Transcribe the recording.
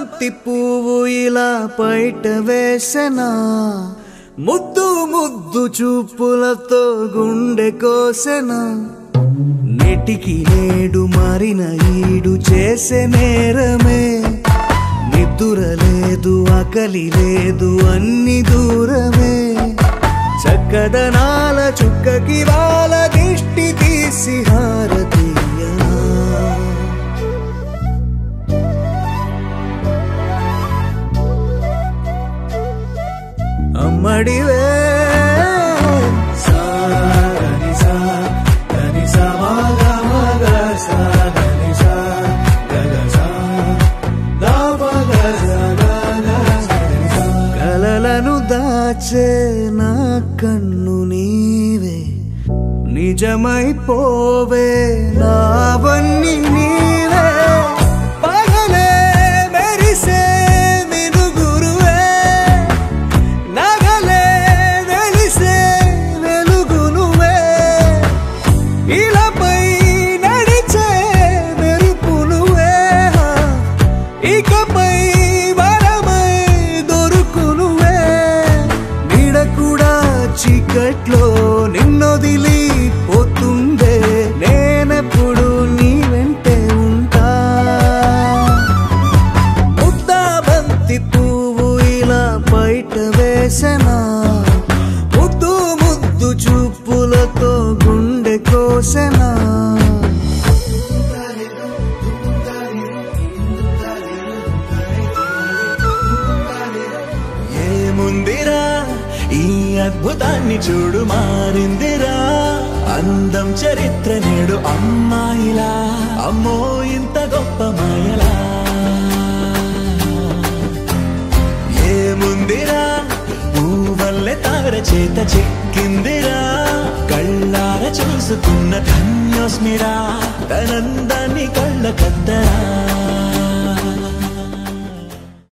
బంతి పువ్వు ఇలా బయట వేసెనా ముద్దు ముద్దు చూపులతో గుండె కోసెనా నెటికి నేడు మారిన ఈడు చేసే నేరమే నిద్ర లేదు ఆకలి లేదు అన్ని దూరమే చక్కదనాల చుక్కకి వాళ్ళ దిష్టి తీసి హారతీయనా అమ్మడివే కలలను దాచే నా కన్ను నీవే నిజమైపోవే నావన్నీ నీవే పగలే మెరిసే మినుగురువే నగలే వెలిసే వెలుగునువే ఇలాపై నడిచే మెరుపునువే ఇకపై చీకట్లో నిన్నొదిలి పోతుందే నేనెప్పుడు నీ వెంటే ఉంటా ముద్దా బంతి పువ్వు ఇలా బయట వేసెనా ముద్దు ముద్దు చూపులతో గుండె కోసెనా ఏముందిరా ఈ అద్భుతాన్ని చూడు మారిందిరా అందం చరిత్ర నేడు అమ్మాయిలా అమ్మో ఇంత గొప్ప మాయలా ఏముందిరా పువ్వల్లే తార చేత చిక్కిందిరా కళ్ళార చూసుకున్న ధన్యోస్మిరా తనందాన్ని కళ్ళ కద్దరా